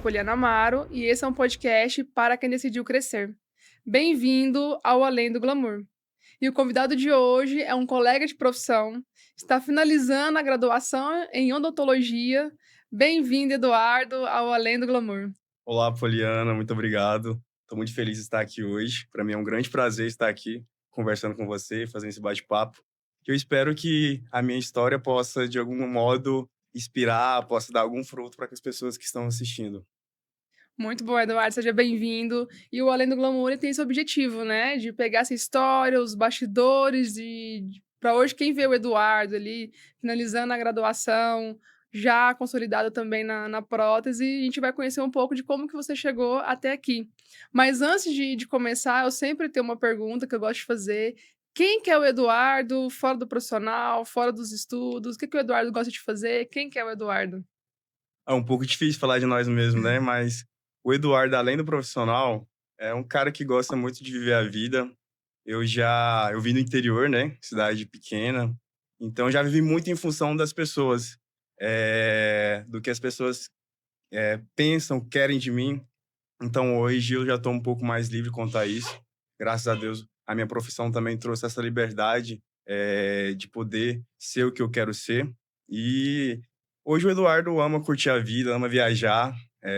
Poliana Amaro e esse é um podcast para quem decidiu crescer. Bem-vindo ao Além do Glamour. E o convidado de hoje é um colega de profissão, está finalizando a graduação em odontologia. Bem-vindo, Eduardo, ao Além do Glamour. Olá, Poliana, muito obrigado. Estou muito feliz de estar aqui hoje. Para mim é um grande prazer estar aqui conversando com você, fazendo esse bate-papo. Eu espero que a minha história possa, de algum modo, inspirar, possa dar algum fruto para as pessoas que estão assistindo. Muito bom, Eduardo, seja bem-vindo. E o Além do Glamour ele tem esse objetivo, né? De pegar essa história, os bastidores, para hoje quem vê o Eduardo ali, finalizando a graduação, já consolidado também na prótese, a gente vai conhecer um pouco de como que você chegou até aqui. Mas antes de começar, eu sempre tenho uma pergunta que eu gosto de fazer. Quem que é o Eduardo fora do profissional, fora dos estudos? O que que o Eduardo gosta de fazer? Quem que é o Eduardo? É um pouco difícil falar de nós mesmos, né? Mas o Eduardo, além do profissional, é um cara que gosta muito de viver a vida. Eu vim do interior, né? Cidade pequena. Então, já vivi muito em função das pessoas. Do que as pessoas pensam, querem de mim. Então, hoje eu já estou um pouco mais livre quanto a isso. Graças a Deus, a minha profissão também trouxe essa liberdade, de poder ser o que eu quero ser. E hoje o Eduardo ama curtir a vida, ama viajar,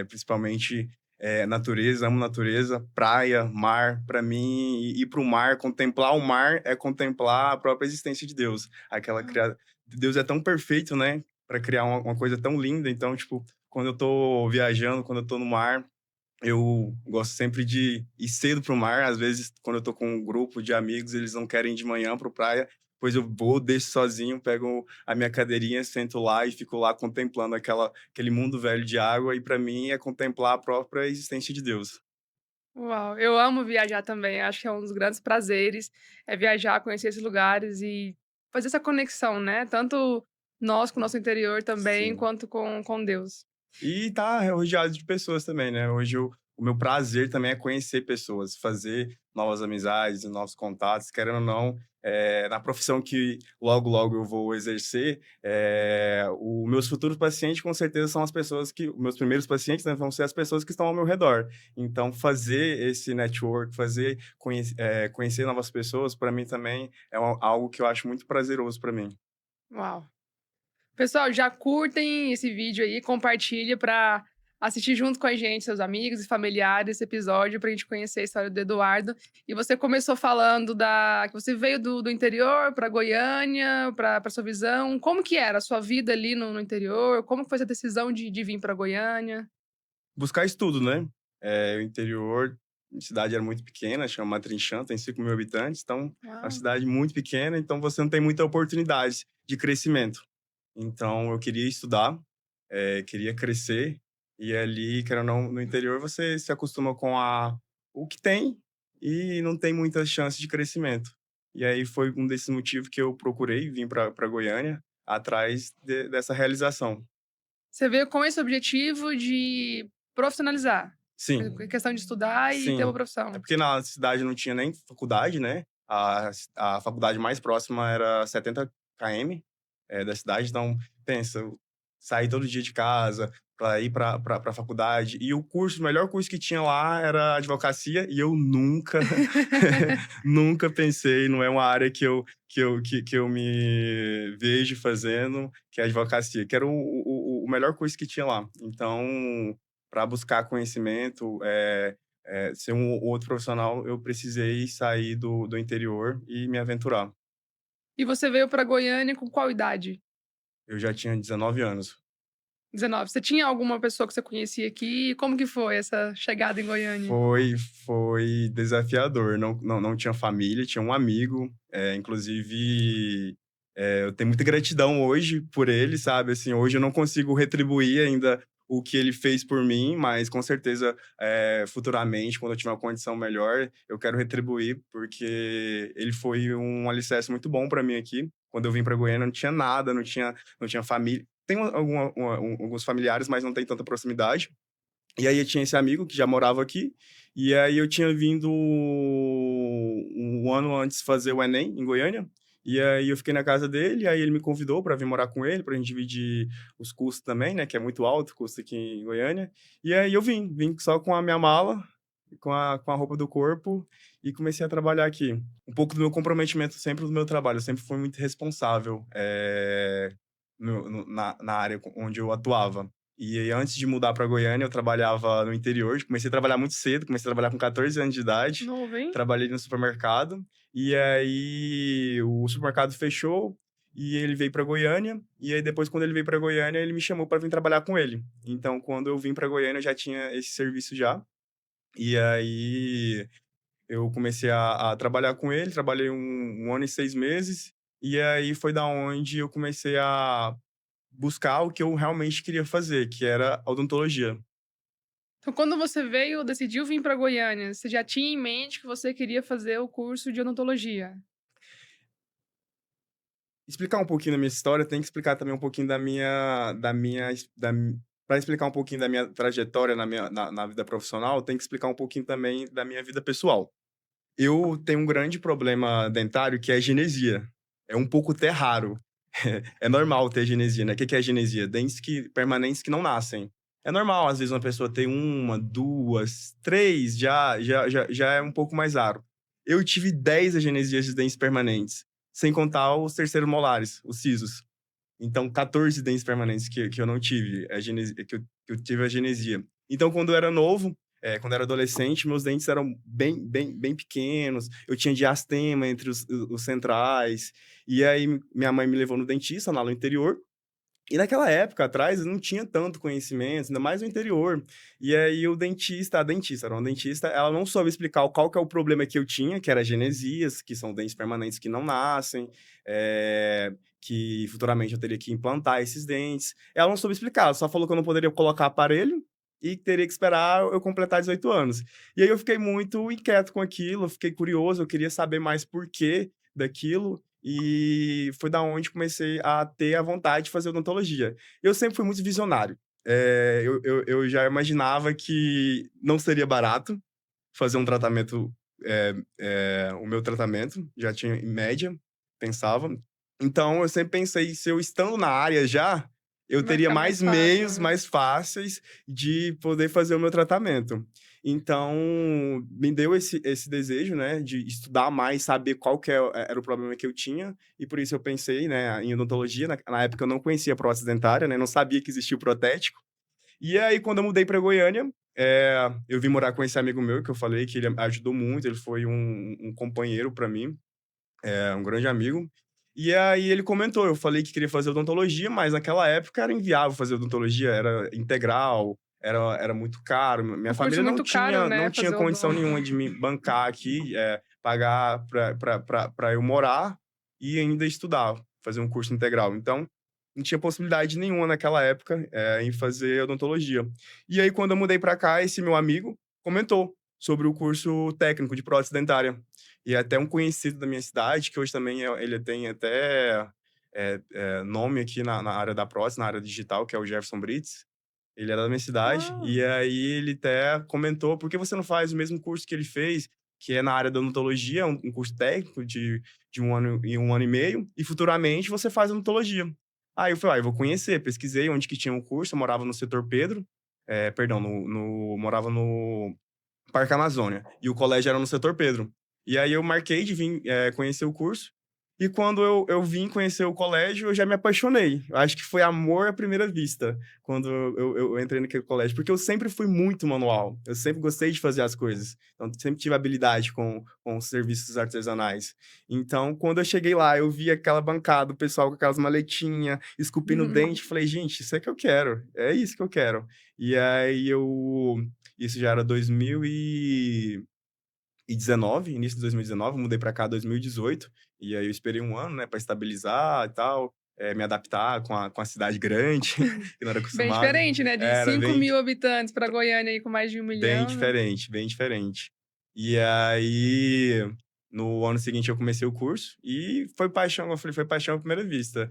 principalmente natureza, amo natureza, praia, mar. Para mim, ir para o mar, contemplar o mar é contemplar a própria existência de Deus. Deus é tão perfeito, né? Para criar uma coisa tão linda. Então, tipo, quando eu estou viajando, quando eu estou no mar, eu gosto sempre de ir cedo para o mar. Às vezes, quando eu tô com um grupo de amigos, eles não querem ir de manhã para a praia, pois eu vou, deixo sozinho, pego a minha cadeirinha, sento lá e fico lá contemplando aquele mundo velho de água. E para mim é contemplar a própria existência de Deus. Uau, eu amo viajar também, acho que é um dos grandes prazeres, é viajar, conhecer esses lugares e fazer essa conexão, né, tanto nós com o nosso interior também, Sim. quanto com Deus. E tá rodeado de pessoas também, né? Hoje o meu prazer também é conhecer pessoas, fazer novas amizades, novos contatos, querendo ou não, na profissão que logo, logo eu vou exercer, os meus futuros pacientes com certeza são as pessoas que, os meus primeiros pacientes, né, vão ser as pessoas que estão ao meu redor. Então, fazer esse network, conhecer novas pessoas, para mim também é algo que eu acho muito prazeroso para mim. Uau. Pessoal, já curtem esse vídeo aí, compartilha para assistir junto com a gente, seus amigos e familiares, esse episódio para a gente conhecer a história do Eduardo. E você começou falando que você veio do interior para Goiânia, para sua visão. Como que era a sua vida ali no interior? Como que foi essa decisão de vir para Goiânia? Buscar estudo, né? O interior, a cidade era muito pequena, chama Matrinchã, tem 5.000 habitantes, então é uma Uau. cidade muito pequena, então você não tem muita oportunidade de crescimento. Então eu queria estudar, queria crescer, e ali, querendo ou não, no interior você se acostuma com o que tem e não tem muita chance de crescimento. E aí foi um desses motivos que eu procurei vir para Goiânia, atrás dessa realização. Você veio com esse objetivo de profissionalizar, Sim. questão de estudar e ter uma Sim, é profissão. porque na cidade não tinha nem faculdade, né, a faculdade mais próxima era 70 km, da cidade, então pensa, eu sair todo dia de casa para ir para faculdade, e o melhor curso que tinha lá era advocacia, e eu nunca, nunca pensei, não é uma área que eu me vejo fazendo, que é advocacia, que era o melhor curso que tinha lá. Então, para buscar conhecimento, ser um outro profissional, eu precisei sair do interior e me aventurar. E você veio para Goiânia com qual idade? Eu já tinha 19 anos. 19. Você tinha alguma pessoa que você conhecia aqui? Como que foi essa chegada em Goiânia? Foi foi desafiador, não tinha família, tinha um amigo, inclusive, eu tenho muita gratidão hoje por ele, sabe, assim, hoje eu não consigo retribuir ainda o que ele fez por mim, mas com certeza, futuramente, quando eu tiver uma condição melhor, eu quero retribuir, porque ele foi um alicerce muito bom para mim aqui. Quando eu vim para Goiânia não tinha nada, não tinha família. Tem alguns familiares, mas não tem tanta proximidade. E aí eu tinha esse amigo que já morava aqui, e aí eu tinha vindo um ano antes fazer o Enem em Goiânia, E aí eu fiquei na casa dele, aí ele me convidou para vir morar com ele, pra gente dividir os custos também, né, que é muito alto o custo aqui em Goiânia. E aí eu vim só com a minha mala, com a roupa do corpo e comecei a trabalhar aqui. Um pouco do meu comprometimento sempre do meu trabalho, eu sempre fui muito responsável, na área onde eu atuava. E aí, antes de mudar para Goiânia, eu trabalhava no interior, comecei a trabalhar muito cedo, comecei a trabalhar com 14 anos de idade, Novo, hein? trabalhei no supermercado, e aí o supermercado fechou, e ele veio para Goiânia, e aí depois quando ele veio para Goiânia, ele me chamou para vir trabalhar com ele. Então, quando eu vim para Goiânia, eu já tinha esse serviço já. E aí eu comecei a trabalhar com ele, trabalhei um ano e 6 meses, e aí foi da onde eu comecei a buscar o que eu realmente queria fazer, que era odontologia. Então, quando você veio, decidiu vir para Goiânia, você já tinha em mente que você queria fazer o curso de odontologia? Explicar um pouquinho da minha história, tem que explicar também um pouquinho da minha para explicar um pouquinho da minha trajetória na vida profissional, tem que explicar um pouquinho também da minha vida pessoal. Eu tenho um grande problema dentário que é a genesia. É um pouco até raro. É normal ter genesia, né? O que é genesia? Dentes permanentes que não nascem. É normal, às vezes, uma pessoa ter uma, duas, três, já é um pouco mais raro. Eu tive 10 agenesias de dentes permanentes, sem contar os terceiros molares, os sisos. Então, 14 dentes permanentes que eu não tive, que eu tive a genesia. Então, quando eu era novo, quando eu era adolescente, meus dentes eram bem pequenos, eu tinha diastema entre os centrais, e aí minha mãe me levou no dentista, lá no interior, e naquela época atrás eu não tinha tanto conhecimento, ainda mais no interior. E aí a dentista, era uma dentista, ela não soube explicar qual que é o problema que eu tinha, que era genesias, que são dentes permanentes que não nascem, que futuramente eu teria que implantar esses dentes. Ela não soube explicar, ela só falou que eu não poderia colocar aparelho e que teria que esperar eu completar 18 anos. E aí eu fiquei muito inquieto com aquilo, eu fiquei curioso, eu queria saber mais por quê daquilo. E foi da onde comecei a ter a vontade de fazer odontologia. Eu sempre fui muito visionário. Eu já imaginava que não seria barato fazer um tratamento, o meu tratamento, já tinha em média, pensava. Então eu sempre pensei, se eu estando na área já, eu Vai teria ficar mais mais fácil, meios né? mais fáceis de poder fazer o meu tratamento. Então, me deu esse desejo, né, de estudar mais, saber qual que era o problema que eu tinha, e por isso eu pensei, né, em odontologia. Na época eu não conhecia prótese dentária, né, não sabia que existia o protético. E aí, quando eu mudei para Goiânia, eu vim morar com esse amigo meu, que eu falei que ele ajudou muito, ele foi um companheiro para mim, um grande amigo. E aí ele comentou, eu falei que queria fazer odontologia, mas naquela época era inviável fazer odontologia, era integral, era muito caro. Minha Um curso família não muito caro, tinha, né, não tinha fazer condição odonto. nenhuma de me bancar aqui, pagar para eu morar e ainda estudar, fazer um curso integral. Então, não tinha possibilidade nenhuma naquela época, em fazer odontologia. E aí, quando eu mudei para cá, esse meu amigo comentou sobre o curso técnico de prótese dentária. E até um conhecido da minha cidade, que hoje também ele tem até nome aqui na área da prótese, na área digital, que é o Jefferson Brits. Ele era da minha cidade, Ah, e aí ele até comentou: por que você não faz o mesmo curso que ele fez, que é na área da odontologia, um curso técnico de um ano e meio, e futuramente você faz odontologia. Aí eu falei: eu vou conhecer. Pesquisei onde que tinha o curso, eu morava no setor Pedro, perdão, morava no Parque Amazônia. E o colégio era no setor Pedro. E aí eu marquei de vir conhecer o curso. E quando eu vim conhecer o colégio, eu já me apaixonei. Eu acho que foi amor à primeira vista quando eu entrei naquele colégio. Porque eu sempre fui muito manual. Eu sempre gostei de fazer as coisas. Então, sempre tive habilidade com os serviços artesanais. Então, quando eu cheguei lá, eu vi aquela bancada, o pessoal com aquelas maletinhas, esculpindo dente. Falei, gente, isso é que eu quero. É isso que eu quero. E aí isso já era 2019, início de 2019, mudei para cá em 2018, e aí eu esperei um ano, né, para estabilizar e tal, me adaptar com a cidade grande, que não era bem acostumado. diferente, né, de Era cinco bem mil habitantes para Goiânia aí com mais de 1 milhão, né. bem diferente. E aí, no ano seguinte eu comecei o curso e foi paixão, eu falei, foi paixão à primeira vista.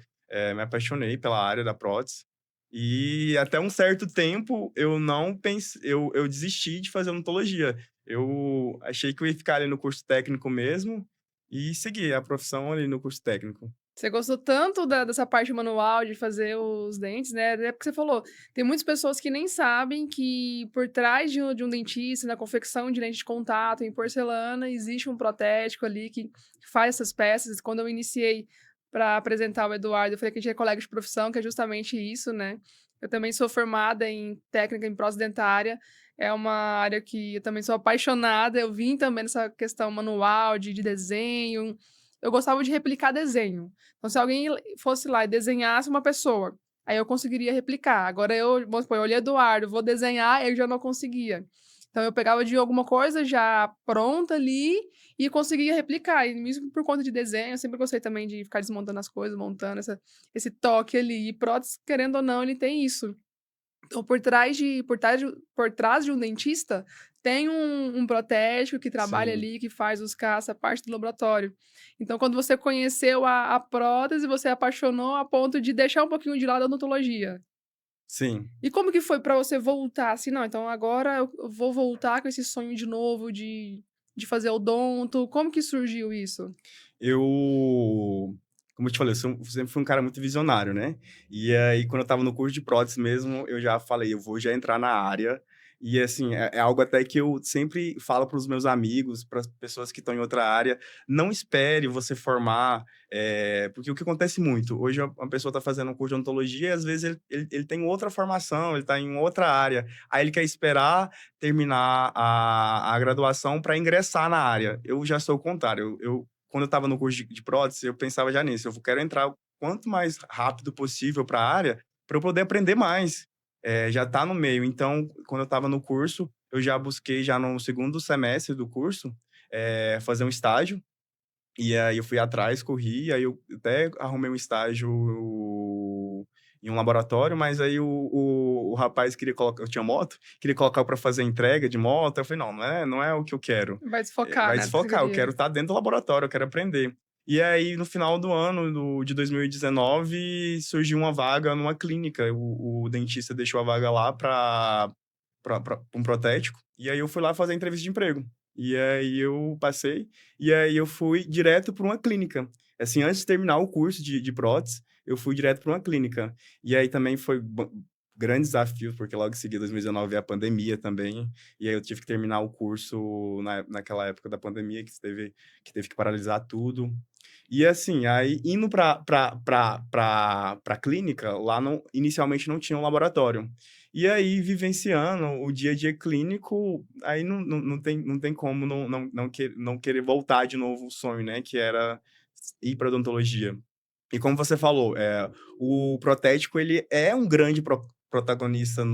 Me apaixonei pela área da prótese e até um certo tempo eu não pense eu desisti de fazer odontologia. Eu achei que eu ia ficar ali no curso técnico mesmo, e segui a profissão ali no curso técnico. Você gostou tanto dessa parte manual de fazer os dentes, né, até porque você falou, tem muitas pessoas que nem sabem que por trás de um dentista, na confecção de lente de contato em porcelana, existe um protético ali que faz essas peças. Quando eu iniciei para apresentar o Eduardo, eu falei que a gente é colega de profissão, que é justamente isso, né. Eu também sou formada em técnica em prótese dentária, é uma área que eu também sou apaixonada, eu vim também nessa questão manual de desenho, eu gostava de replicar desenho. Então, se alguém fosse lá e desenhasse uma pessoa, aí eu conseguiria replicar. Agora eu, vamos supor, eu olhei Eduardo, vou desenhar, eu já não conseguia. Então eu pegava de alguma coisa já pronta ali e conseguia replicar. E mesmo por conta de desenho, eu sempre gostei também de ficar desmontando as coisas, montando esse toque ali. E prótese, querendo ou não, ele tem isso. Então, por trás de um dentista, tem um protético que trabalha Sim, ali, que faz essa parte do laboratório. Então, quando você conheceu a prótese, você apaixonou a ponto de deixar um pouquinho de lado a odontologia. sim. E como que foi pra você voltar, assim: "Não, então agora eu vou voltar com esse sonho de novo de fazer odonto", como que surgiu isso? Eu, como eu te falei, sempre fui um cara muito visionário, né. E aí, quando eu estava no curso de prótese mesmo, eu já falei: "Eu vou já entrar na área". E, assim, é algo até que eu sempre falo para os meus amigos, para as pessoas que estão em outra área: não espere você formar, porque o que acontece muito, hoje uma pessoa está fazendo um curso de odontologia e, às vezes, ele tem outra formação, ele está em outra área, aí ele quer esperar terminar a graduação para ingressar na área. Eu já sou o contrário, quando eu estava no curso de prótese, eu pensava já nisso, eu quero entrar o quanto mais rápido possível para a área, para eu poder aprender mais, já tá no meio. Então, quando eu estava no curso, eu já busquei já no segundo semestre do curso, fazer um estágio, e aí eu fui atrás, corri, aí eu até arrumei um estágio em um laboratório, mas aí o rapaz queria colocar, eu tinha moto, queria colocar para fazer entrega de moto, eu falei: "Não é o que eu quero". Vai desfocar, Vai né, do que você desfocar, eu queria. quero estar dentro do laboratório, eu quero aprender. E aí, no final do ano de 2019, surgiu uma vaga numa clínica, o dentista deixou a vaga lá pra um protético, e aí eu fui lá fazer a entrevista de emprego. E aí eu passei, e aí eu fui direto para uma clínica. Assim, antes de terminar o curso de prótese, eu fui direto para uma clínica. E aí também foi grande desafio, porque logo em seguida, 2019, veio a pandemia também, e aí eu tive que terminar o curso naquela época da pandemia, que teve que paralisar tudo. E assim, aí indo pra clínica, lá inicialmente não tinha um laboratório. E aí, vivenciando o dia a dia clínico, aí não tem como não querer voltar de novo o sonho, né, que era ir para odontologia. E como você falou, o protético ele é um grande protagonista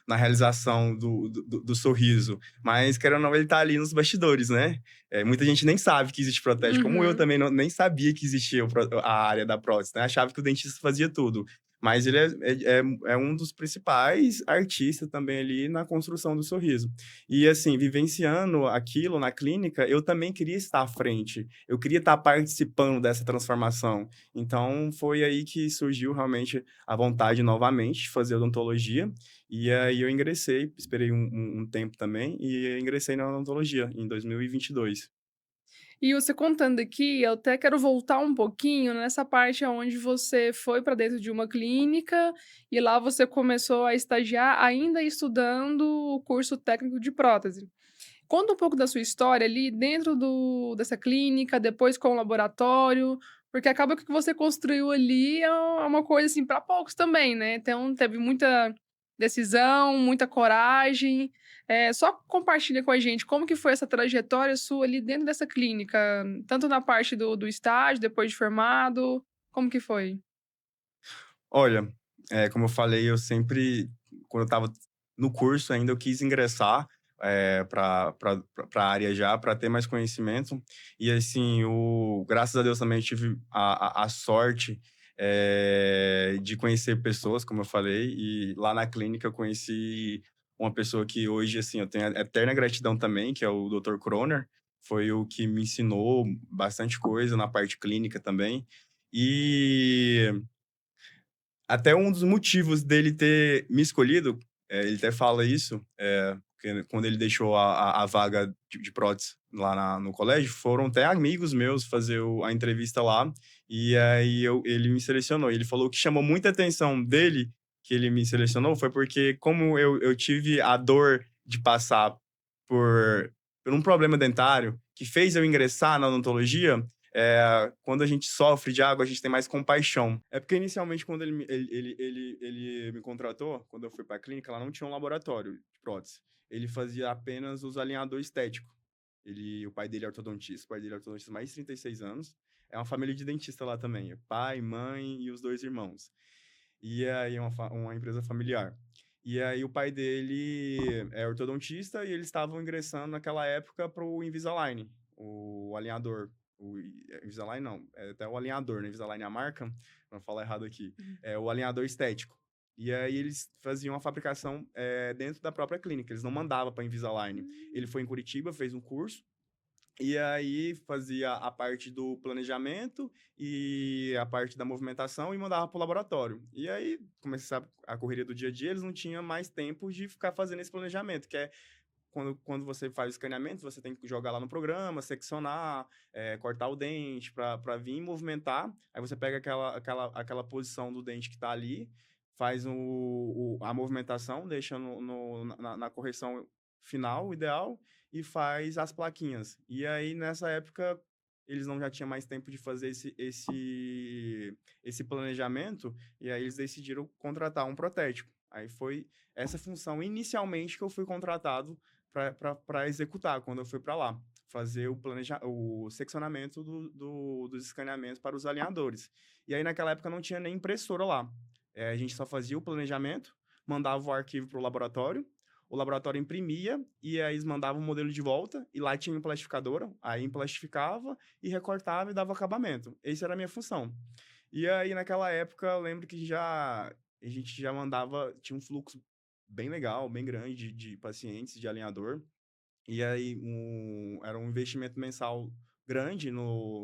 na realização do sorriso, mas querendo ou não, ele tá ali nos bastidores, né. Muita gente nem sabe que existe protético, como eu Uhum. também nem sabia que existia a área da prótese, né, achava que o dentista fazia tudo. Mas ele é um dos principais artistas também ali na construção do sorriso. E assim, vivenciando aquilo na clínica, eu também queria estar à frente, eu queria estar participando dessa transformação. Então, foi aí que surgiu realmente a vontade novamente de fazer odontologia, e aí eu ingressei, esperei um tempo também, e ingressei na odontologia em 2022. E você contando aqui, eu até quero voltar um pouquinho nessa parte aonde você foi para dentro de uma clínica e lá você começou a estagiar ainda estudando o curso técnico de prótese. Conta um pouco da sua história ali dentro dessa clínica, depois com o laboratório, porque acaba que o que você construiu ali é uma coisa, assim, para poucos também, né, então teve muita decisão, muita coragem. Só compartilha com a gente como que foi essa trajetória sua ali dentro dessa clínica, tanto na parte do estágio, depois de formado, como que foi? Olha, como eu falei, eu sempre, quando eu estava no curso ainda, eu quis ingressar, pra área já, para ter mais conhecimento. E assim, graças a Deus também eu tive a sorte, de conhecer pessoas, como eu falei, e lá na clínica eu conheci uma pessoa que hoje, assim, eu tenho a eterna gratidão também, que é o Dr. Kroner, foi o que me ensinou bastante coisa na parte clínica também. E até um dos motivos dele ter me escolhido, ele até fala isso, porque quando ele deixou a vaga de prótese lá no colégio, foram até amigos meus fazer a entrevista lá, e aí ele me selecionou. Ele falou que chamou muita atenção dele, que ele me selecionou, foi porque como eu tive a dor de passar por um problema dentário, que fez eu ingressar na odontologia, quando a gente sofre de água, a gente tem mais compaixão. É porque inicialmente, quando ele me contratou, quando eu fui para a clínica, ela não tinha um laboratório de prótese. Ele fazia apenas os alinhadores estéticos. O pai dele é ortodontista, o pai dele é ortodontista há mais de 36 anos. É uma família de dentista lá também, é pai, mãe e os dois irmãos. E aí é uma empresa familiar. E aí o pai dele é ortodontista e eles estavam ingressando naquela época para o Invisalign, o alinhador. Invisalign não, é até o alinhador, né? Invisalign é a marca, pra não falar errado aqui. É o alinhador estético. E aí eles faziam a fabricação dentro da própria clínica, eles não mandavam para Invisalign. Ele foi em Curitiba, fez um curso, e aí fazia a parte do planejamento e a parte da movimentação e mandava para o laboratório. E aí começava a correria do dia a dia, eles não tinham mais tempo de ficar fazendo esse planejamento, que é quando você faz o escaneamento, você tem que jogar lá no programa, seccionar, cortar o dente para vir movimentar. Aí você pega aquela posição do dente que está ali, faz a movimentação, deixa na correção final, ideal, e faz as plaquinhas. E aí, nessa época, eles não já tinham mais tempo de fazer esse planejamento, e aí eles decidiram contratar um protético. Aí foi essa função inicialmente que eu fui contratado para executar quando eu fui para lá, fazer o seccionamento dos escaneamentos para os alinhadores. E aí, naquela época, não tinha nem impressora lá. A gente só fazia o planejamento, mandava o arquivo para o laboratório imprimia, e aí eles mandavam o modelo de volta, e lá tinha emplastificadora, aí emplastificava e recortava e dava acabamento. Essa era a minha função. E aí, naquela época, eu lembro que a gente já mandava, tinha um fluxo bem legal, bem grande de pacientes de alinhador. E aí era um investimento mensal grande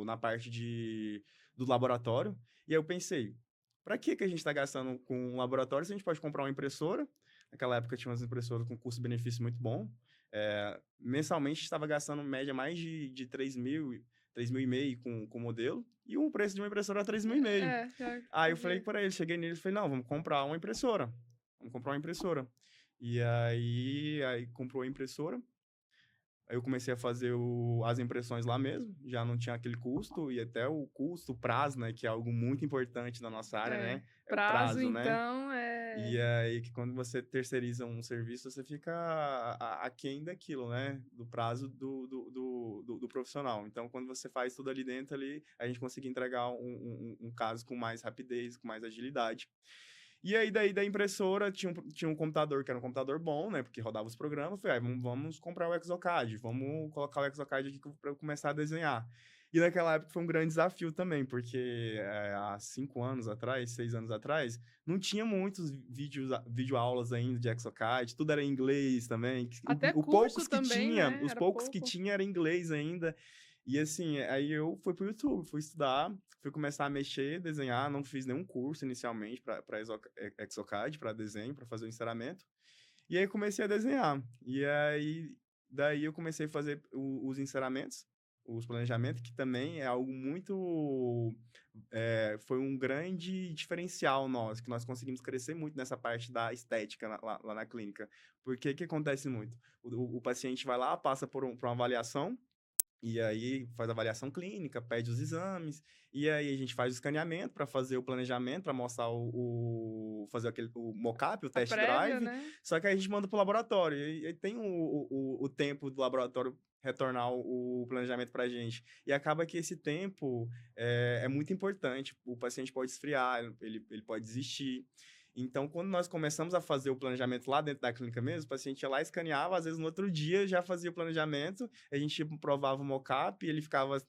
na parte do laboratório. E aí eu pensei, para que a gente está gastando com um laboratório se a gente pode comprar uma impressora? Naquela época tinha umas impressoras com custo-benefício muito bom. Mensalmente estava gastando média mais de 3.000 e meio com o modelo. E o preço de uma impressora era 3.000 e meio. Já Aí eu falei vi. para ele, cheguei nele e falei, não, vamos comprar uma impressora. Vamos comprar uma impressora. E aí comprou a impressora. Aí eu comecei a fazer as impressões lá mesmo, já não tinha aquele custo, e até o custo, o prazo, né, que é algo muito importante na nossa área, É. né, é o Prazo, prazo, né? então, E aí que quando você terceiriza um serviço, você fica aquém daquilo, né, do prazo do profissional. Então, quando você faz tudo ali dentro, ali, a gente consegue entregar um caso com mais rapidez, com mais agilidade. E aí, daí da impressora, tinha um computador que era um computador bom, né? Porque rodava os programas. Eu falei, vamos comprar o Exocad, vamos colocar o Exocad aqui para eu começar a desenhar. E naquela época foi um grande desafio também, porque há 5 anos atrás, 6 anos atrás, não tinha muitos videoaulas ainda de Exocad, tudo era em inglês também. até O curso poucos que também, tinha, né, os era poucos que pouco. tinha era em inglês ainda. E assim, aí eu fui pro YouTube, fui estudar, fui começar a mexer, desenhar, não fiz nenhum curso inicialmente para Exocad, para desenho, para fazer o enceramento. E aí comecei a desenhar. E aí daí eu comecei a fazer os enceramentos, os planejamentos, que também é algo muito foi um grande diferencial nosso, que nós conseguimos crescer muito nessa parte da estética lá na clínica. Porque o que acontece muito? O paciente vai lá, passa por uma avaliação, e aí faz a avaliação clínica, pede os exames, e aí a gente faz o escaneamento para fazer o planejamento, para mostrar fazer o mockup, o A test prévia, drive, né. só que aí a gente manda para o laboratório, e tem o tempo do laboratório retornar o planejamento para a gente. E acaba que esse tempo é muito importante. O paciente pode esfriar, ele pode desistir. Então, quando nós começamos a fazer o planejamento lá dentro da clínica mesmo, o paciente ia lá, escaneava, às vezes no outro dia já fazia o planejamento, a gente provava o mockup e ele ficava.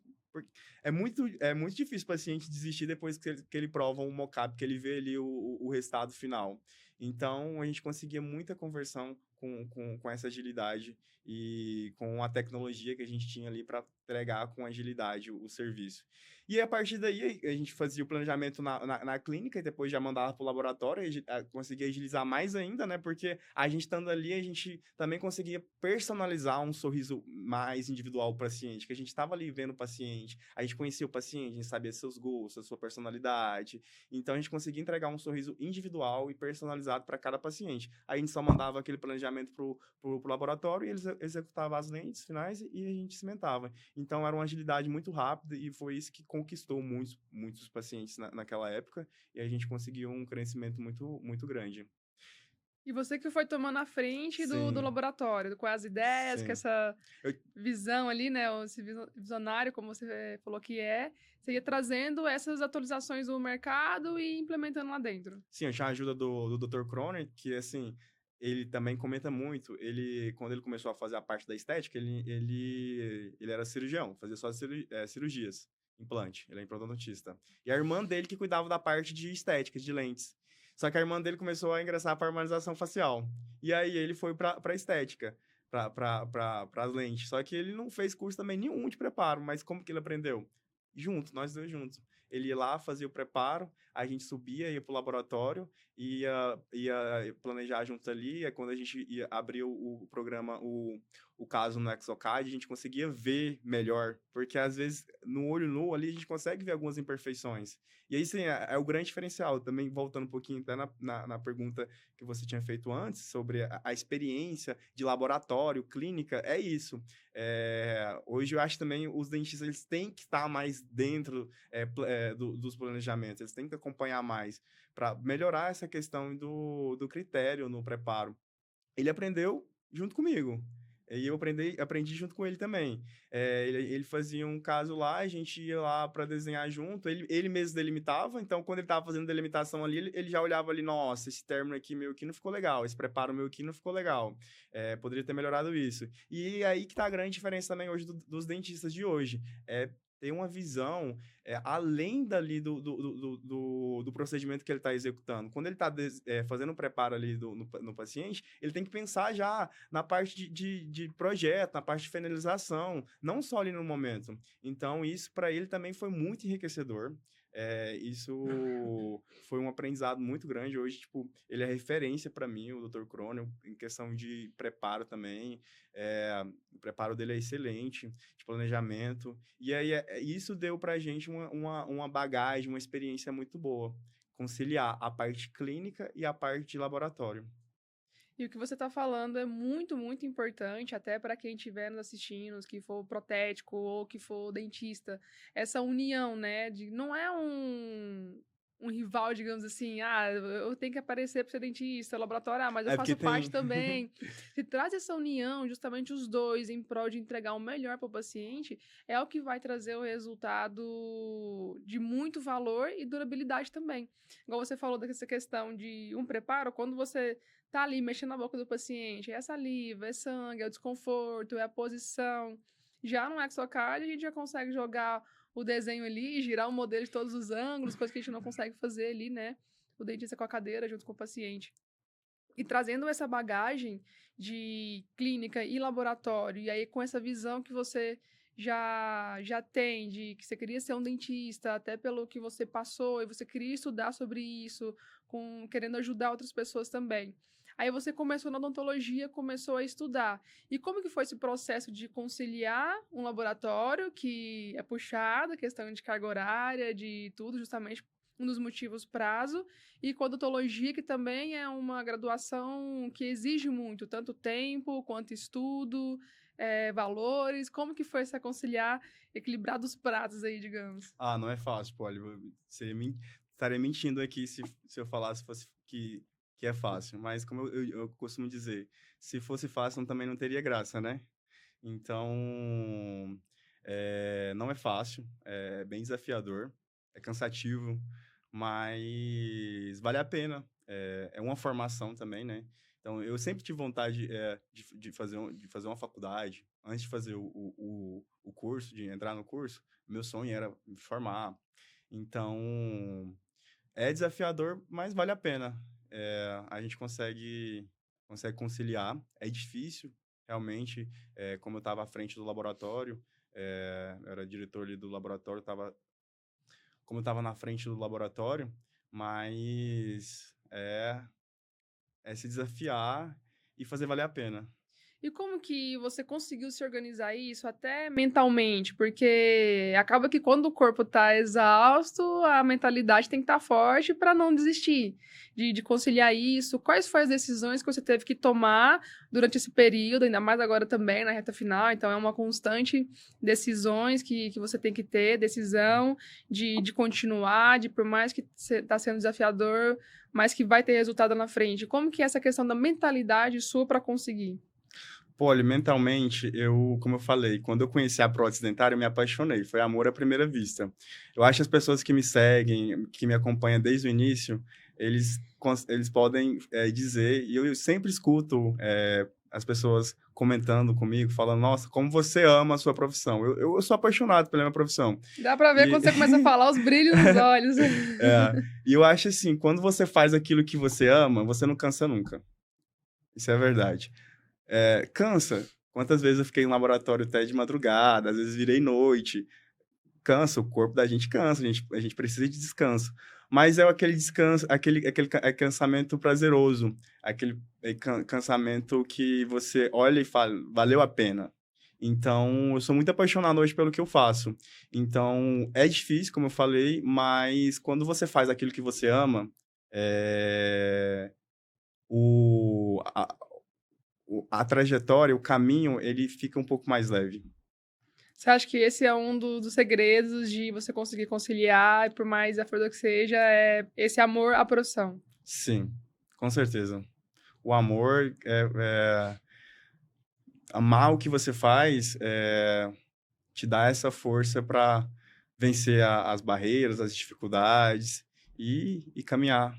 É muito difícil o paciente desistir depois que ele prova um mockup, que ele vê ali o resultado final. Então, a gente conseguia muita conversão com essa agilidade e com a tecnologia que a gente tinha ali para entregar com agilidade o serviço. E a partir daí, a gente fazia o planejamento na clínica e depois já mandava para o laboratório, e conseguia agilizar mais ainda, né? Porque a gente estando ali, a gente também conseguia personalizar um sorriso mais individual para o paciente, que a gente estava ali vendo o paciente, a gente conhecia o paciente, a gente sabia seus gostos, a sua personalidade. Então, a gente conseguia entregar um sorriso individual e personalizado para cada paciente. Aí a gente só mandava aquele planejamento pro laboratório e eles executavam as lentes finais e a gente cimentava. Então, era uma agilidade muito rápida e foi isso que conquistou muitos pacientes naquela época e a gente conseguiu um crescimento muito grande. E você que foi tomando a frente do Sim, laboratório, com as ideias, com sim. essa Eu, visão ali, né, esse visionário, como você falou que é, você ia trazendo essas atualizações do mercado e implementando lá dentro. sim, eu tinha a ajuda do Dr. Croner, que, assim, ele também comenta muito. Quando ele começou a fazer a parte da estética, ele era cirurgião, fazia só cirurgias, implante, ele é implantodontista. E a irmã dele que cuidava da parte de estética, de lentes. Só que a irmã dele começou a ingressar para harmonização facial. E aí ele foi para estética, para as lentes. Só que ele não fez curso também nenhum de preparo, mas como que ele aprendeu? Juntos, nós dois juntos. Ele ia lá, fazia o preparo, a gente subia, ia pro laboratório, ia planejar juntos ali, e quando a gente ia abrir o programa, o caso no Exocad, a gente conseguia ver melhor, porque às vezes no olho nu ali a gente consegue ver algumas imperfeições. E aí sim, é o grande diferencial, também voltando um pouquinho até na pergunta que você tinha feito antes, sobre a experiência de laboratório, clínica, é isso. Hoje eu acho também os dentistas eles têm que estar mais dentro dos planejamentos, eles têm que acompanhar mais para melhorar essa questão do critério no preparo. Ele aprendeu junto comigo. E eu aprendi junto com ele também. Ele fazia um caso lá, a gente ia lá para desenhar junto. Ele mesmo delimitava, então quando ele estava fazendo delimitação ali, ele já olhava ali, nossa, esse término aqui meu aqui não ficou legal, esse preparo meu aqui não ficou legal. Poderia ter melhorado isso. E aí que tá a grande diferença também hoje dos dentistas de hoje. Ter uma visão além dali do procedimento que ele está executando. Quando ele está fazendo o preparo ali no paciente, ele tem que pensar já na parte de projeto, na parte de finalização, não só ali no momento. Então, isso para ele também foi muito enriquecedor. Isso foi um aprendizado muito grande. Hoje, tipo, ele é referência para mim, o Dr. Croner, em questão de preparo também. O preparo dele é excelente, de planejamento. E aí, isso deu para a gente uma bagagem, uma experiência muito boa. Conciliar a parte clínica e a parte de laboratório. E o que você está falando é muito, muito importante, até para quem estiver nos assistindo, que for protético ou que for dentista. Essa união, né? Não é um rival, digamos assim, eu tenho que aparecer para ser dentista, laboratório, mas eu Porque faço parte tem. também. Se traz essa união, justamente os dois, em prol de entregar o melhor para o paciente, é o que vai trazer o resultado de muito valor e durabilidade também. Igual você falou dessa questão de um preparo, quando você tá ali mexendo na boca do paciente, é a saliva, é sangue, é o desconforto, é a posição. Já no Exocad, a gente já consegue jogar o desenho ali, girar o modelo de todos os ângulos, coisa que a gente não consegue fazer ali, né? O dentista com a cadeira junto com o paciente. E trazendo essa bagagem de clínica e laboratório, e aí com essa visão que você já tem, de que você queria ser um dentista, até pelo que você passou, e você queria estudar sobre isso, querendo ajudar outras pessoas também. Aí você começou na odontologia, começou a estudar. E como que foi esse processo de conciliar um laboratório que é puxado, questão de carga horária, de tudo, justamente um dos motivos prazo, e com a odontologia, que também é uma graduação que exige muito, tanto tempo quanto estudo, valores. Como que foi se conciliar, equilibrar dos pratos aí, digamos? Ah, não é fácil, pô. Olha, estaria mentindo aqui se eu falasse que é fácil. Mas, como eu costumo dizer, se fosse fácil, também não teria graça, né? Então, não é fácil, é bem desafiador, é cansativo, mas vale a pena. É uma formação também, né? Então, eu sempre tive vontade de fazer uma faculdade. Antes de fazer o curso, de entrar no curso, meu sonho era me formar. Então, é desafiador, mas vale a pena. A gente consegue conciliar. É difícil, realmente, como eu estava à frente do laboratório, Eu era diretor ali do laboratório, como eu estava na frente do laboratório, mas é se desafiar e fazer valer a pena. E como que você conseguiu se organizar isso até mentalmente? Porque acaba que quando o corpo tá exausto, a mentalidade tem que estar forte para não desistir de conciliar isso. Quais foram as decisões que você teve que tomar durante esse período, ainda mais agora também na reta final? Então é uma constante decisões que você tem que ter, decisão de continuar, de por mais que está sendo desafiador, mas que vai ter resultado na frente. Como que é essa questão da mentalidade sua para conseguir? Pô, olha, mentalmente, como eu falei, quando eu conheci a prótese dentária, eu me apaixonei. Foi amor à primeira vista. Eu acho que as pessoas que me seguem, que me acompanham desde o início, eles podem dizer, e eu sempre escuto as pessoas comentando comigo, falando, nossa, como você ama a sua profissão. Eu sou apaixonado pela minha profissão. Dá pra ver E, quando você começa a falar os brilhos nos olhos. e eu acho assim, quando você faz aquilo que você ama, você não cansa nunca. Isso é verdade. Cansa. Quantas vezes eu fiquei em laboratório até de madrugada, às vezes virei noite. Cansa, o corpo da gente cansa, a gente precisa de descanso. Mas é aquele descanso, cansamento prazeroso, aquele cansamento que você olha e fala, valeu a pena. Então, eu sou muito apaixonado hoje pelo que eu faço. Então, é difícil, como eu falei, mas quando você faz aquilo que você ama, é, o, a trajetória, o caminho, ele fica um pouco mais leve. Você acha que esse é um dos segredos de você conseguir conciliar, e por mais desafiador que seja, é esse amor à profissão? Sim, com certeza. O amor, amar o que você faz, te dá essa força para vencer as barreiras, as dificuldades e caminhar.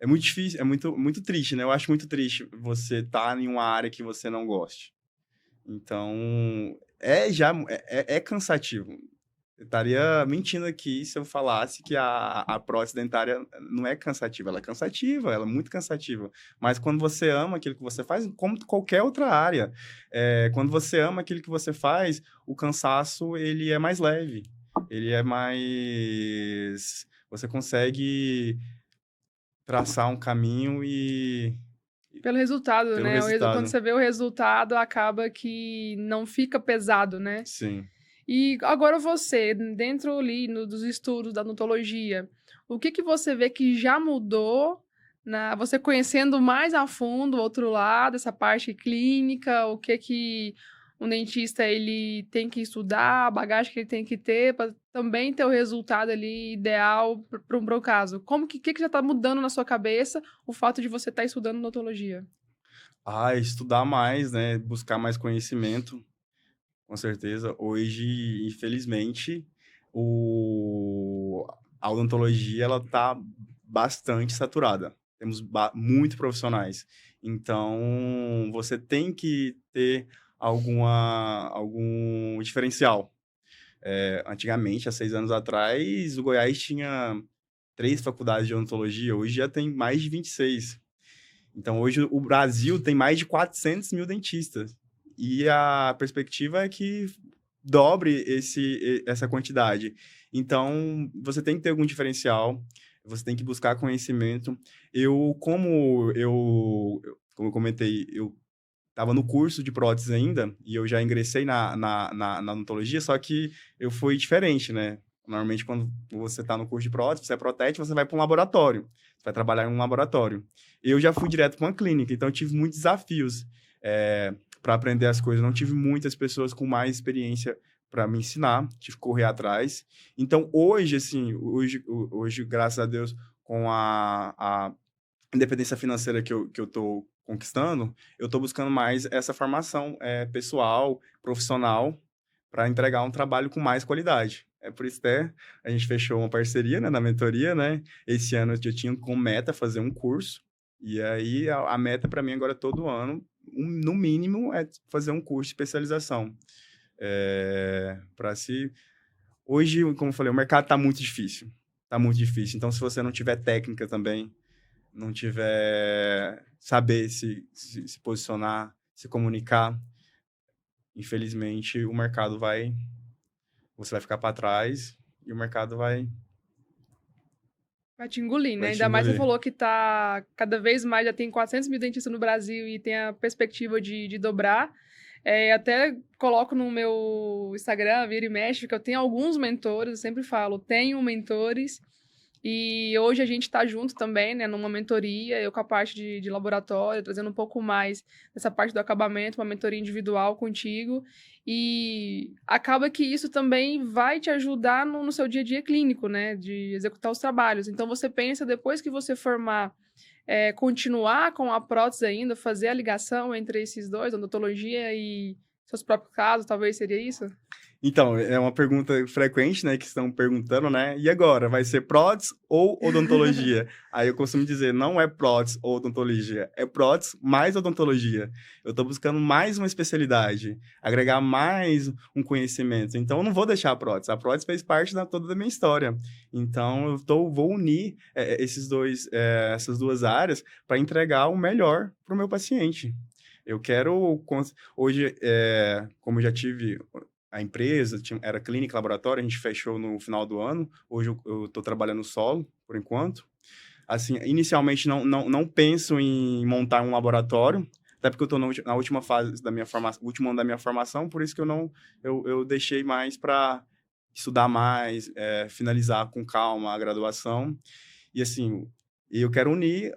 É muito difícil, é muito triste, né? Eu acho muito triste você estar em uma área que você não goste. Então, é cansativo. Eu estaria mentindo aqui se eu falasse que a prótese dentária não é cansativa. Ela é cansativa, ela é muito cansativa. Mas quando você ama aquilo que você faz, como qualquer outra área, quando você ama aquilo que você faz, o cansaço, ele é mais leve. Ele é mais... Você consegue traçar um caminho Pelo resultado, pelo né? Quando resultado. você vê o resultado, acaba que não fica pesado, né? Sim. E agora você, dentro ali dos estudos da odontologia, o que que você vê que já mudou você conhecendo mais a fundo o outro lado, essa parte clínica, o que que um dentista ele tem que estudar, a bagagem que ele tem que ter para também ter o resultado ali ideal para um caso. Que já está mudando na sua cabeça o fato de você estar estudando odontologia? Estudar mais, né? Buscar mais conhecimento. Com certeza. Hoje, infelizmente, o a odontologia, ela tá bastante saturada. Temos muito profissionais. Então, você tem que ter algum diferencial. Antigamente, há 6 anos atrás, o Goiás tinha 3 faculdades de odontologia, hoje já tem mais de 26. Então, hoje o Brasil tem mais de 400 mil dentistas. E a perspectiva é que dobre essa quantidade. Então, você tem que ter algum diferencial, você tem que buscar conhecimento. Como eu comentei, eu estava no curso de prótese ainda, e eu já ingressei na odontologia, só que eu fui diferente, né? Normalmente, quando você está no curso de prótese, você é protético, você vai para um laboratório. Você vai trabalhar em um laboratório. Eu já fui direto para uma clínica, então eu tive muitos desafios para aprender as coisas. Não tive muitas pessoas com mais experiência para me ensinar, tive que correr atrás. Então, hoje, assim, hoje graças a Deus, com a independência financeira que eu estou conquistando, eu estou buscando mais essa formação pessoal, profissional, para entregar um trabalho com mais qualidade. É por isso que a gente fechou uma parceria, né, na mentoria, né? Esse ano eu tinha como meta fazer um curso, e aí a meta para mim agora todo ano, no mínimo, é fazer um curso de especialização. Para se... Hoje, como eu falei, o mercado está muito difícil. Está muito difícil. Então, se você não tiver técnica também, não tiver saber se posicionar, se comunicar, infelizmente, o mercado vai... Você vai ficar para trás e o mercado Vai te engolir, né? vai te Ainda mais você engolir. falou que tá cada vez mais, já tem 400 mil dentistas no Brasil e tem a perspectiva de dobrar. Até coloco no meu Instagram, vira e mexe, que eu tenho alguns mentores, eu sempre falo, tenho mentores. E hoje a gente está junto também, né, numa mentoria, eu com a parte de laboratório, trazendo um pouco mais dessa parte do acabamento, uma mentoria individual contigo. E acaba que isso também vai te ajudar no seu dia a dia clínico, né, de executar os trabalhos. Então você pensa, depois que você formar, continuar com a prótese ainda, fazer a ligação entre esses dois, odontologia e seus próprios casos, talvez seria isso? Então, é uma pergunta frequente, né, que estão perguntando, né? E agora, vai ser prótese ou odontologia? Aí eu costumo dizer, não é prótese ou odontologia, é prótese mais odontologia. Eu estou buscando mais uma especialidade, agregar mais um conhecimento. Então, eu não vou deixar a prótese. A prótese fez parte toda da minha história. Então, vou unir essas duas áreas para entregar o melhor para o meu paciente. Eu quero, hoje, como eu já tive a empresa, era clínica, laboratório, a gente fechou no final do ano. Hoje eu estou trabalhando solo, por enquanto. Assim, inicialmente não penso em montar um laboratório, até porque eu estou na última fase da minha formação, último ano da minha formação, por isso que eu deixei mais para estudar mais, finalizar com calma a graduação. E assim, eu quero unir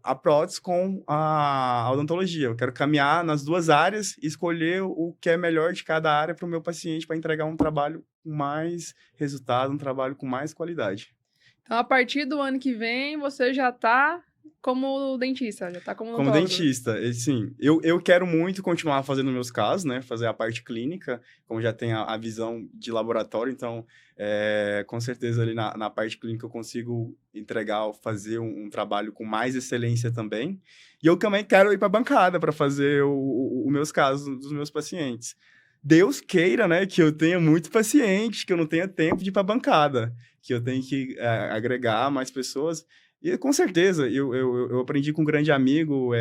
a prótese com a odontologia. Eu quero caminhar nas duas áreas e escolher o que é melhor de cada área para o meu paciente, para entregar um trabalho com mais resultado, um trabalho com mais qualidade. Então, a partir do ano que vem, você já tá como dentista, já tá como Como odontólogo. dentista, sim, eu quero muito continuar fazendo meus casos, né? Fazer a parte clínica, como já tenho a visão de laboratório, então, com certeza ali na parte clínica eu consigo entregar, fazer um trabalho com mais excelência também. E eu também quero ir para a bancada para fazer os meus casos dos meus pacientes. Deus queira, né, que eu tenha muito paciente, que eu não tenha tempo de ir para a bancada, que eu tenha que agregar mais pessoas. E com certeza, eu aprendi com um grande amigo,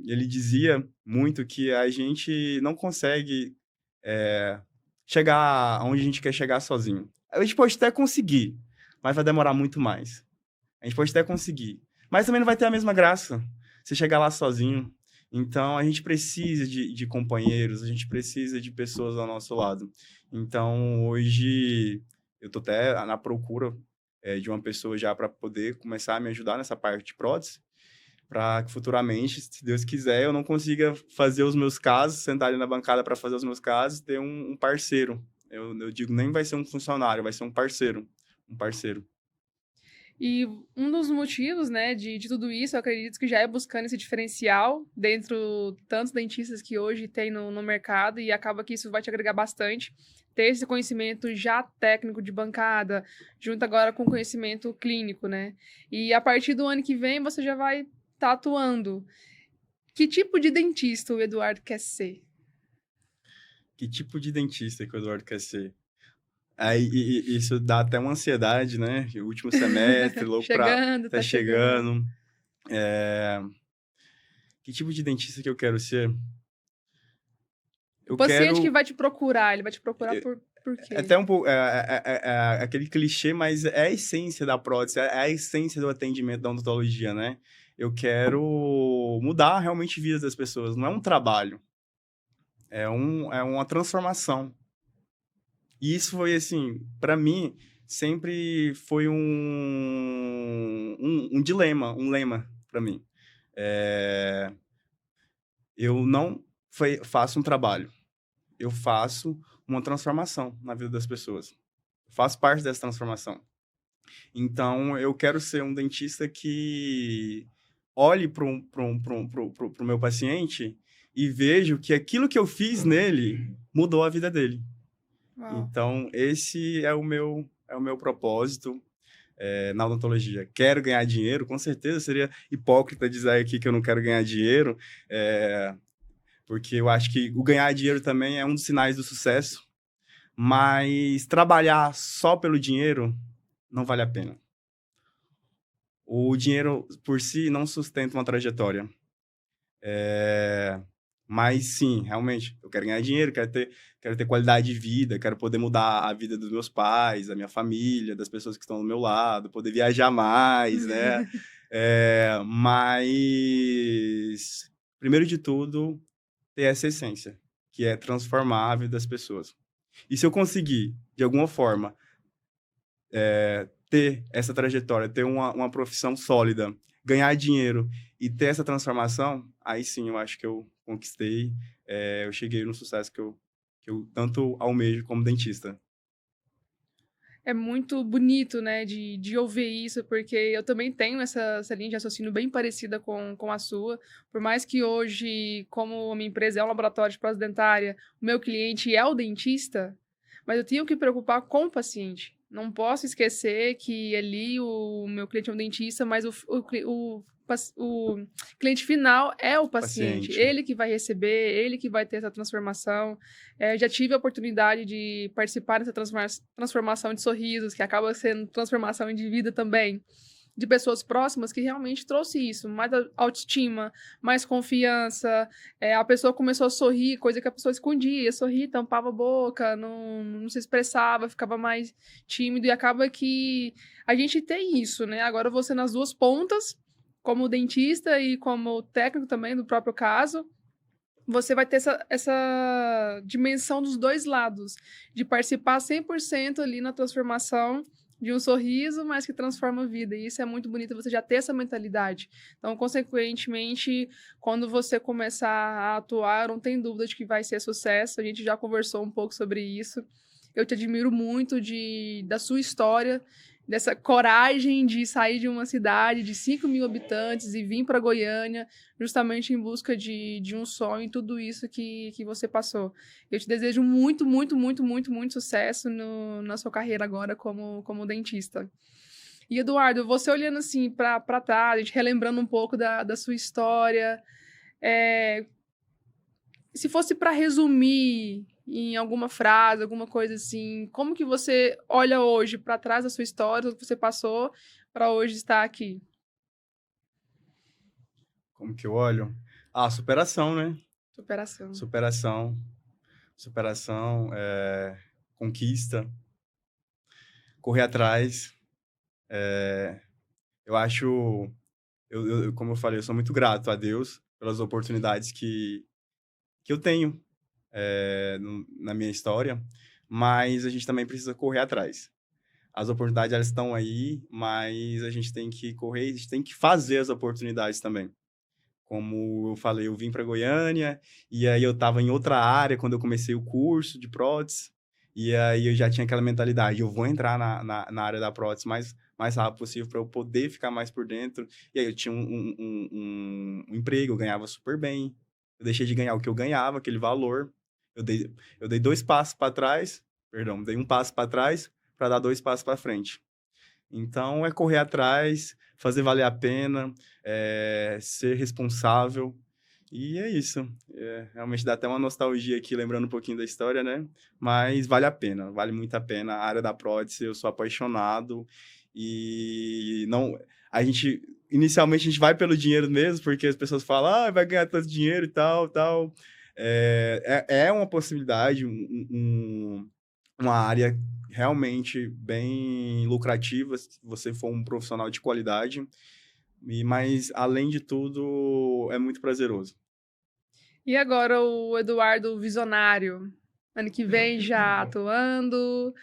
ele dizia muito que a gente não consegue chegar onde a gente quer chegar sozinho. A gente pode até conseguir, mas vai demorar muito mais. A gente pode até conseguir, mas também não vai ter a mesma graça se chegar lá sozinho. Então, a gente precisa de companheiros, a gente precisa de pessoas ao nosso lado. Então, hoje, eu estou até na procura de uma pessoa já para poder começar a me ajudar nessa parte de prótese, para que futuramente, se Deus quiser, eu não consiga fazer os meus casos, sentar ali na bancada para fazer os meus casos, ter um parceiro. Eu digo, nem vai ser um funcionário, vai ser um parceiro. Um parceiro. E um dos motivos, né, de tudo isso, eu acredito que já é buscando esse diferencial dentro tantos dentistas que hoje tem no mercado, e acaba que isso vai te agregar bastante. Ter esse conhecimento já técnico de bancada, junto agora com conhecimento clínico, né? E a partir do ano que vem você já vai estar atuando. Que tipo de dentista o Eduardo quer ser? Que tipo de dentista que o Eduardo quer ser? Aí, isso dá até uma ansiedade, né? O último semestre, louco pra... Chegando, Tá tá chegando. chegando. Que tipo de dentista que eu quero ser? O Eu paciente que quero... vai te procurar, ele vai te procurar por É quê? até um pouco... aquele clichê, mas é a essência da prótese, é a essência do atendimento da odontologia, né? Eu quero mudar realmente a vida das pessoas. Não é um trabalho, é uma transformação. E isso foi, assim, para mim, sempre foi um dilema, um lema para mim. É, eu não faço um trabalho, eu faço uma transformação na vida das pessoas. Faço parte dessa transformação. Então, eu quero ser um dentista que olhe para o meu paciente e vejo que aquilo que eu fiz nele mudou a vida dele. Uau. Então, esse é o meu propósito na odontologia. Quero ganhar dinheiro, com certeza seria hipócrita dizer aqui que eu não quero ganhar dinheiro, porque eu acho que o ganhar dinheiro também é um dos sinais do sucesso, mas trabalhar só pelo dinheiro não vale a pena. O dinheiro por si não sustenta uma trajetória. Mas sim, realmente, eu quero ganhar dinheiro, quero ter qualidade de vida, quero poder mudar a vida dos meus pais, da minha família, das pessoas que estão do meu lado, poder viajar mais, né? Mas, primeiro de tudo, ter essa essência, que é transformar a vida das pessoas. E se eu conseguir, de alguma forma, ter essa trajetória, ter uma profissão sólida, ganhar dinheiro e ter essa transformação, aí sim eu acho que eu conquistei, eu cheguei no sucesso que eu tanto almejo como dentista. É muito bonito, né, de ouvir isso, porque eu também tenho essa linha de raciocínio bem parecida com a sua. Por mais que hoje, como a minha empresa é um laboratório de prótese dentária, o meu cliente é o dentista, mas eu tenho que preocupar com o paciente. Não posso esquecer que ali o meu cliente é um dentista, mas o cliente final é o paciente. Paciente. Ele que vai receber, ele que vai ter essa transformação. Já tive a oportunidade de participar dessa transformação de sorrisos, que acaba sendo transformação de vida também, de pessoas próximas que realmente trouxe isso, mais autoestima, mais confiança. A pessoa começou a sorrir, coisa que a pessoa escondia, sorrir, tampava a boca, não se expressava, ficava mais tímido, e acaba que a gente tem isso, né? Agora você nas duas pontas, como dentista e como técnico também, do próprio caso, você vai ter essa dimensão dos dois lados, de participar 100% ali na transformação de um sorriso, mas que transforma a vida. E isso é muito bonito, você já ter essa mentalidade. Então, consequentemente, quando você começar a atuar, não tem dúvida de que vai ser sucesso. A gente já conversou um pouco sobre isso. Eu te admiro muito da sua história, dessa coragem de sair de uma cidade de 5 mil habitantes e vir para Goiânia, justamente em busca de um sonho e tudo isso que você passou. Eu te desejo muito, muito, muito, muito, muito sucesso na sua carreira agora como dentista. E, Eduardo, você olhando assim para trás, a gente relembrando um pouco da sua história, é, se fosse para resumir em alguma frase, alguma coisa assim, como que você olha hoje para trás da sua história, o que você passou para hoje estar aqui? Como que eu olho? Ah, superação, né? Superação. Superação, conquista, correr atrás. Eu acho, como eu falei, eu sou muito grato a Deus pelas oportunidades que eu tenho na minha história, mas a gente também precisa correr atrás. As oportunidades, elas estão aí, mas a gente tem que correr, a gente tem que fazer as oportunidades também. Como eu falei, eu vim para Goiânia, e aí eu estava em outra área quando eu comecei o curso de prótese, e aí eu já tinha aquela mentalidade, eu vou entrar na área da prótese mais rápido possível para eu poder ficar mais por dentro. E aí eu tinha um emprego, eu ganhava super bem, eu deixei de ganhar o que eu ganhava, aquele valor, eu dei dois passos para trás, perdão, dei um passo para trás para dar dois passos para frente. Então, é correr atrás, fazer valer a pena, ser responsável. E é isso. Realmente dá até uma nostalgia aqui, lembrando um pouquinho da história, né? Mas vale a pena, vale muito a pena. A área da prótese, eu sou apaixonado. E não... Inicialmente, a gente vai pelo dinheiro mesmo, porque as pessoas falam, vai ganhar tanto dinheiro e tal, tal. É uma possibilidade, uma área realmente bem lucrativa, se você for um profissional de qualidade, mas, além de tudo, é muito prazeroso. E agora o Eduardo visionário, ano que vem já atuando.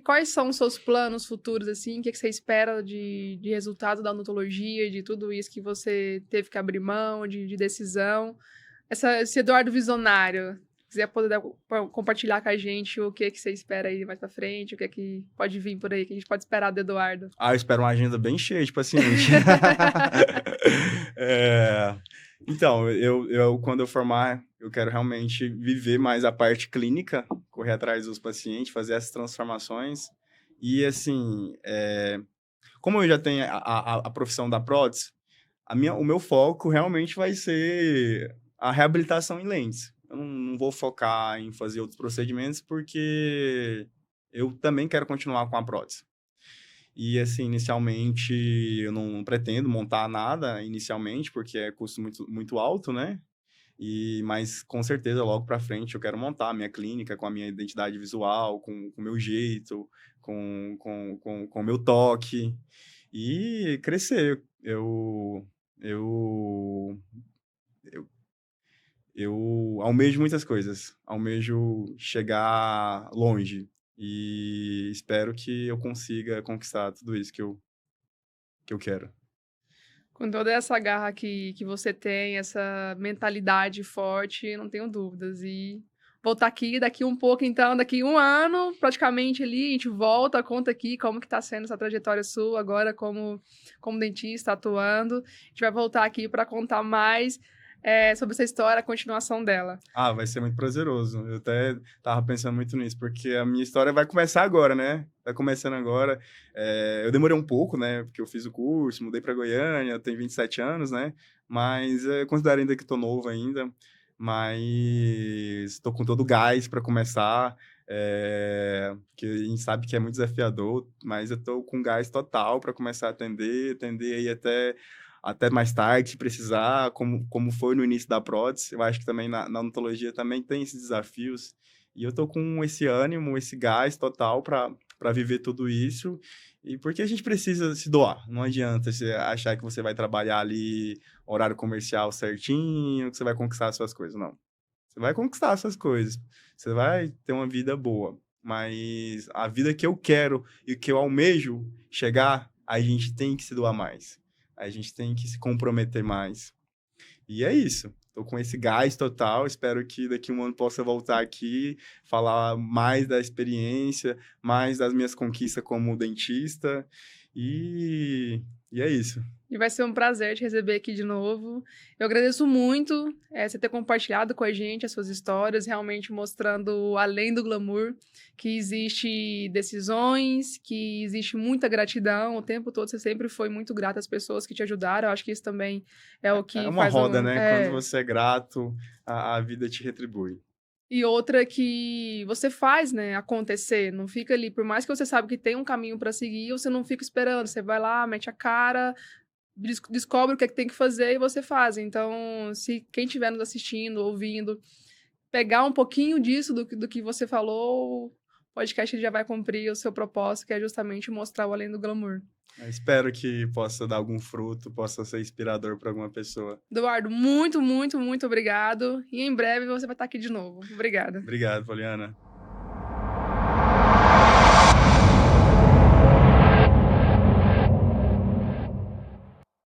Quais são os seus planos futuros, assim? O que você espera de resultado da odontologia, de tudo isso que você teve que abrir mão, de decisão? Esse Eduardo visionário, quiser poder compartilhar com a gente o que você espera aí mais pra frente, o que pode vir por aí, que a gente pode esperar do Eduardo. Eu espero uma agenda bem cheia de paciente. Então, quando eu formar, eu quero realmente viver mais a parte clínica, correr atrás dos pacientes, fazer essas transformações. E, assim, como eu já tenho a profissão da prótese, o meu foco realmente vai ser a reabilitação em lentes. Eu não vou focar em fazer outros procedimentos, porque eu também quero continuar com a prótese. E, assim, inicialmente, eu não pretendo montar nada inicialmente, porque é custo muito, muito alto, né? Mas com certeza logo para frente eu quero montar a minha clínica com a minha identidade visual, com o meu jeito, com o meu toque e crescer. Eu, eu, eu almejo muitas coisas, almejo chegar longe e espero que eu consiga conquistar tudo isso que eu quero. Com toda essa garra que você tem, essa mentalidade forte, não tenho dúvidas. E vou estar aqui daqui um pouco, então, daqui um ano, praticamente ali, a gente volta, conta aqui como que tá sendo essa trajetória sua agora como dentista, atuando. A gente vai voltar aqui para contar mais sobre essa história, a continuação dela. Ah, vai ser muito prazeroso. Eu até tava pensando muito nisso, porque a minha história vai começar agora, né? Vai começando agora. Eu demorei um pouco, né? Porque eu fiz o curso, mudei para Goiânia, eu tenho 27 anos, né? Mas eu considero ainda que tô novo ainda. Mas tô com todo o gás para começar. Que a gente sabe que é muito desafiador, mas eu tô com gás total para começar a atender aí até mais tarde, se precisar, como foi no início da prótese. Eu acho que também na odontologia também tem esses desafios. E eu tô com esse ânimo, esse gás total para viver tudo isso. E porque a gente precisa se doar. Não adianta você achar que você vai trabalhar ali horário comercial certinho, que você vai conquistar as suas coisas. Não. Você vai conquistar as suas coisas. Você vai ter uma vida boa. Mas a vida que eu quero e que eu almejo chegar, a gente tem que se doar mais. A gente tem que se comprometer mais. E é isso. Tô com esse gás total. Espero que daqui a um ano possa voltar aqui, falar mais da experiência, mais das minhas conquistas como dentista. E, e é isso. E vai ser um prazer te receber aqui de novo. Eu agradeço muito você ter compartilhado com a gente as suas histórias, realmente mostrando além do glamour, que existe decisões, que existe muita gratidão. O tempo todo você sempre foi muito grata às pessoas que te ajudaram. Eu acho que isso também é o É que uma faz roda, um. né? Quando você é grato, a vida te retribui. E outra que você faz, né, acontecer, não fica ali, por mais que você sabe que tem um caminho para seguir, você não fica esperando, você vai lá, mete a cara, descobre o que é que tem que fazer e você faz. Então, se quem estiver nos assistindo, ouvindo, pegar um pouquinho disso do que você falou, o podcast já vai cumprir o seu propósito, que é justamente mostrar o além do glamour. Eu espero que possa dar algum fruto, possa ser inspirador para alguma pessoa. Eduardo, muito, muito, muito obrigado. E em breve você vai estar aqui de novo. Obrigada. Obrigado, Poliana.